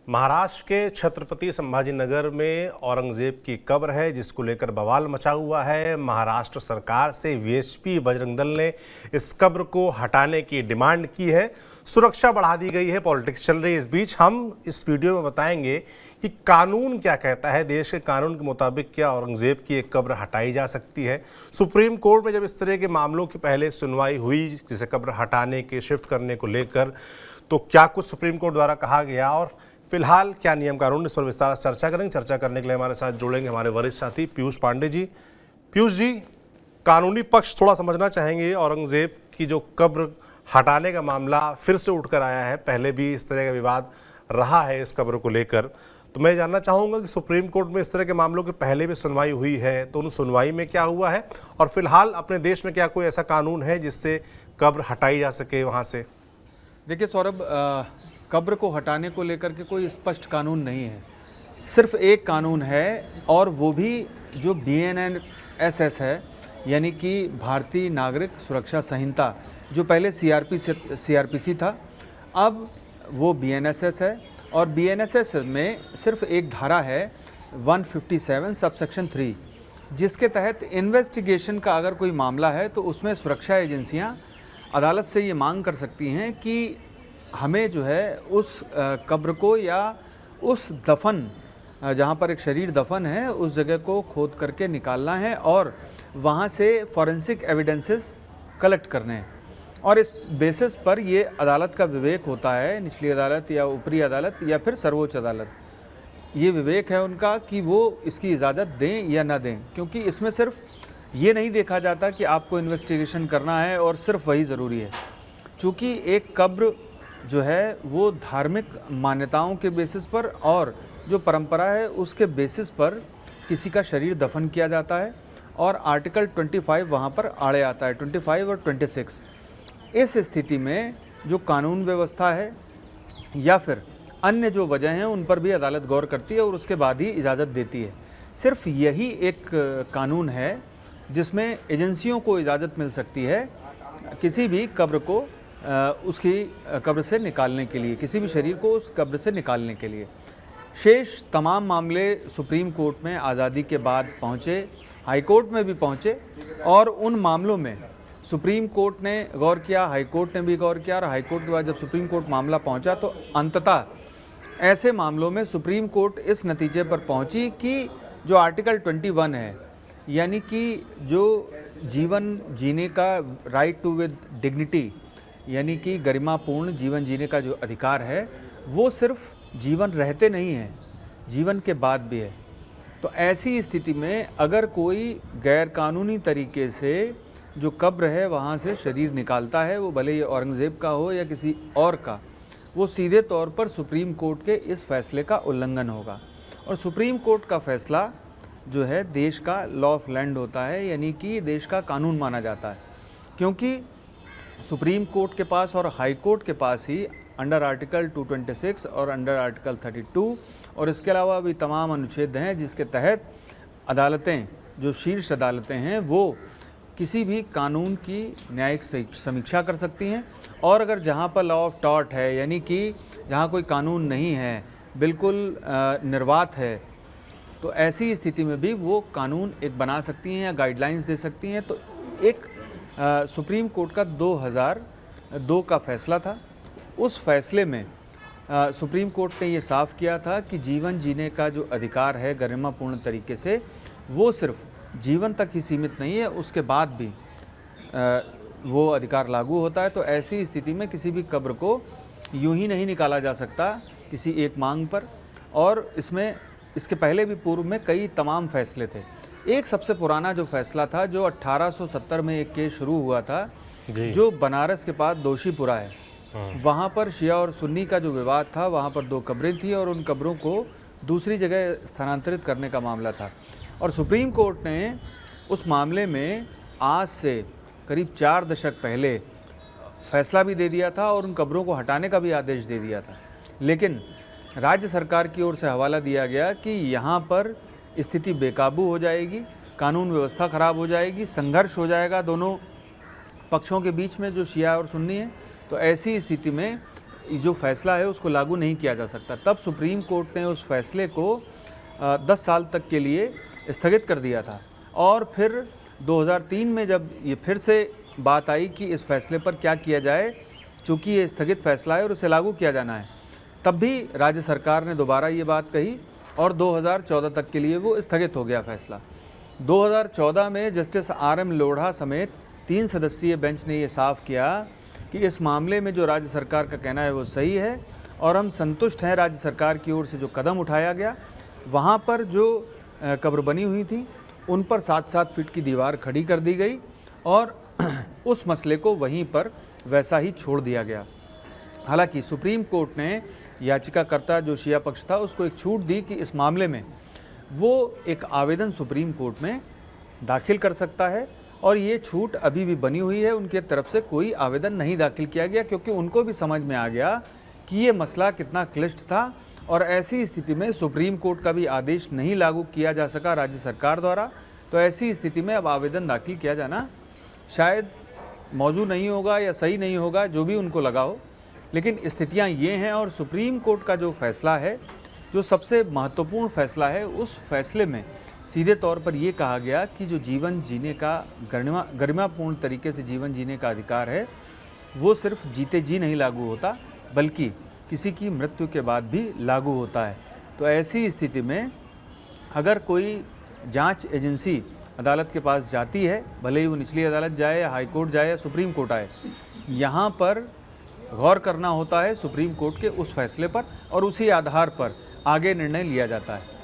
महाराष्ट्र के छत्रपति संभाजीनगर में औरंगजेब की कब्र है, जिसको लेकर बवाल मचा हुआ है। महाराष्ट्र सरकार से वीएचपी बजरंग दल ने इस कब्र को हटाने की डिमांड की है। सुरक्षा बढ़ा दी गई है, पॉलिटिक्स चल रही है। इस बीच हम इस वीडियो में बताएंगे कि कानून क्या कहता है। देश के कानून के मुताबिक क्या औरंगजेब की एक कब्र हटाई जा सकती है। सुप्रीम कोर्ट में जब इस तरह के मामलों की पहले सुनवाई हुई, जिसे कब्र हटाने के शिफ्ट करने को लेकर, तो क्या कुछ सुप्रीम कोर्ट द्वारा कहा गया और फिलहाल क्या नियम कानून, इस पर विस्तार से चर्चा करेंगे। चर्चा करने के लिए हमारे साथ जुड़ेंगे हमारे वरिष्ठ साथी पीयूष पांडे जी। पीयूष जी, कानूनी पक्ष थोड़ा समझना चाहेंगे। औरंगजेब की जो कब्र हटाने का मामला फिर से उठकर आया है, पहले भी इस तरह का विवाद रहा है इस कब्र को लेकर। तो मैं जानना चाहूँगा कि सुप्रीम कोर्ट में इस तरह के मामलों की पहले भी सुनवाई हुई है, तो उन सुनवाई में क्या हुआ है और फिलहाल अपने देश में क्या कोई ऐसा कानून है जिससे कब्र हटाई जा सके वहाँ से? देखिए सौरभ, कब्र को हटाने को लेकर के कोई स्पष्ट कानून नहीं है। सिर्फ एक कानून है, और वो भी जो BNSS है, यानी कि भारतीय नागरिक सुरक्षा संहिता, जो पहले CRPC था, अब वो BNSS है। और BNSS में सिर्फ एक धारा है 157 सबसेक्शन 3, जिसके तहत इन्वेस्टिगेशन का अगर कोई मामला है तो उसमें सुरक्षा एजेंसियां अदालत से ये मांग कर सकती हैं कि हमें जो है उस कब्र को या उस दफन, जहाँ पर एक शरीर दफन है, उस जगह को खोद करके निकालना है और वहाँ से फॉरेंसिक एविडेंसेस कलेक्ट करने हैं। और इस बेसिस पर ये अदालत का विवेक होता है, निचली अदालत या ऊपरी अदालत या फिर सर्वोच्च अदालत, ये विवेक है उनका कि वो इसकी इजाज़त दें या ना दें। क्योंकि इसमें सिर्फ ये नहीं देखा जाता कि आपको इन्वेस्टिगेशन करना है और सिर्फ वही ज़रूरी है। चूँकि एक कब्र जो है वो धार्मिक मान्यताओं के बेसिस पर और जो परंपरा है उसके बेसिस पर किसी का शरीर दफन किया जाता है, और आर्टिकल 25 वहाँ पर आड़े आता है, 25 और 26। इस स्थिति में जो कानून व्यवस्था है या फिर अन्य जो वजह हैं उन पर भी अदालत गौर करती है और उसके बाद ही इजाज़त देती है। सिर्फ यही एक कानून है जिसमें एजेंसियों को इजाज़त मिल सकती है किसी भी कब्र को उसकी कब्र से निकालने के लिए, किसी भी शरीर को उस कब्र से निकालने के लिए। शेष तमाम मामले सुप्रीम कोर्ट में आज़ादी के बाद पहुँचे, हाई कोर्ट में भी पहुँचे, और उन मामलों में सुप्रीम कोर्ट ने गौर किया, हाई कोर्ट ने भी गौर किया, और हाई कोर्ट के बाद जब सुप्रीम कोर्ट मामला पहुँचा तो अंततः ऐसे मामलों में सुप्रीम कोर्ट इस नतीजे पर पहुँची कि जो आर्टिकल 21 है, यानी कि जो जीवन जीने का राइट टू विद डिग्निटी, यानी कि गरिमापूर्ण जीवन जीने का जो अधिकार है, वो सिर्फ जीवन रहते नहीं है, जीवन के बाद भी है। तो ऐसी स्थिति में अगर कोई गैरकानूनी तरीके से जो कब्र है वहाँ से शरीर निकालता है, वो भले ही औरंगज़ेब का हो या किसी और का, वो सीधे तौर पर सुप्रीम कोर्ट के इस फैसले का उल्लंघन होगा। और सुप्रीम कोर्ट का फैसला जो है देश का लॉ ऑफ लैंड होता है, यानी कि देश का कानून माना जाता है। क्योंकि सुप्रीम कोर्ट के पास और हाई कोर्ट के पास ही अंडर आर्टिकल 226 और अंडर आर्टिकल 32 और इसके अलावा भी तमाम अनुच्छेद हैं, जिसके तहत अदालतें, जो शीर्ष अदालतें हैं, वो किसी भी कानून की न्यायिक समीक्षा कर सकती हैं। और अगर जहाँ पर लॉ ऑफ टॉर्ट है, यानी कि जहाँ कोई कानून नहीं है, बिल्कुल निर्वात है, तो ऐसी स्थिति में भी वो कानून एक बना सकती हैं या गाइडलाइंस दे सकती हैं। तो एक सुप्रीम कोर्ट का 2002 का फैसला था। उस फैसले में सुप्रीम कोर्ट ने ये साफ किया था कि जीवन जीने का जो अधिकार है गरिमापूर्ण तरीके से, वो सिर्फ जीवन तक ही सीमित नहीं है, उसके बाद भी वो अधिकार लागू होता है। तो ऐसी स्थिति में किसी भी कब्र को यूं ही नहीं निकाला जा सकता किसी एक मांग पर। और इसमें इसके पहले भी पूर्व में कई तमाम फैसले थे। एक सबसे पुराना जो फैसला था, जो 1870 में एक केस शुरू हुआ था, जो बनारस के पास दोषीपुरा है, वहाँ पर शिया और सुन्नी का जो विवाद था, वहाँ पर 2 कब्रें थी और उन कब्रों को दूसरी जगह स्थानांतरित करने का मामला था। और सुप्रीम कोर्ट ने उस मामले में आज से करीब 4 दशक पहले फैसला भी दे दिया था और उन कब्रों को हटाने का भी आदेश दे दिया था। लेकिन राज्य सरकार की ओर से हवाला दिया गया कि यहाँ पर स्थिति बेकाबू हो जाएगी, कानून व्यवस्था खराब हो जाएगी, संघर्ष हो जाएगा दोनों पक्षों के बीच में, जो शिया और सुन्नी है। तो ऐसी स्थिति में जो फैसला है उसको लागू नहीं किया जा सकता। तब सुप्रीम कोर्ट ने उस फैसले को 10 साल तक के लिए स्थगित कर दिया था। और फिर 2003 में जब ये फिर से बात आई कि इस फैसले पर क्या किया जाए, चूँकि ये स्थगित फैसला है और उसे लागू किया जाना है, तब भी राज्य सरकार ने दोबारा ये बात कही और 2014 तक के लिए वो स्थगित हो गया फैसला। 2014 में जस्टिस RM लोढ़ा समेत 3 सदस्यीय बेंच ने ये साफ किया कि इस मामले में जो राज्य सरकार का कहना है वो सही है और हम संतुष्ट हैं राज्य सरकार की ओर से जो कदम उठाया गया। वहाँ पर जो कब्र बनी हुई थी उन पर 7-7 फीट की दीवार खड़ी कर दी गई और उस मसले को वहीं पर वैसा ही छोड़ दिया गया। हालांकि सुप्रीम कोर्ट ने याचिकाकर्ता जो शिया पक्ष था उसको एक छूट दी कि इस मामले में वो एक आवेदन सुप्रीम कोर्ट में दाखिल कर सकता है और ये छूट अभी भी बनी हुई है। उनके तरफ से कोई आवेदन नहीं दाखिल किया गया क्योंकि उनको भी समझ में आ गया कि ये मसला कितना क्लिष्ट था और ऐसी स्थिति में सुप्रीम कोर्ट का भी आदेश नहीं लागू किया जा सका राज्य सरकार द्वारा। तो ऐसी स्थिति में अब आवेदन दाखिल किया जाना शायद मौजूद नहीं होगा या सही नहीं होगा, जो भी उनको लगा हो, लेकिन स्थितियां ये हैं। और सुप्रीम कोर्ट का जो फैसला है, जो सबसे महत्वपूर्ण फैसला है, उस फैसले में सीधे तौर पर ये कहा गया कि जो जीवन जीने का गरिमापूर्ण तरीके से जीवन जीने का अधिकार है वो सिर्फ जीते जी नहीं लागू होता बल्कि किसी की मृत्यु के बाद भी लागू होता है। तो ऐसी स्थिति में अगर कोई जांच एजेंसी अदालत के पास जाती है, भले ही वो निचली अदालत जाए या हाई कोर्ट जाए या सुप्रीम कोर्ट आए, यहाँ पर गौर करना होता है सुप्रीम कोर्ट के उस फैसले पर और उसी आधार पर आगे निर्णय लिया जाता है।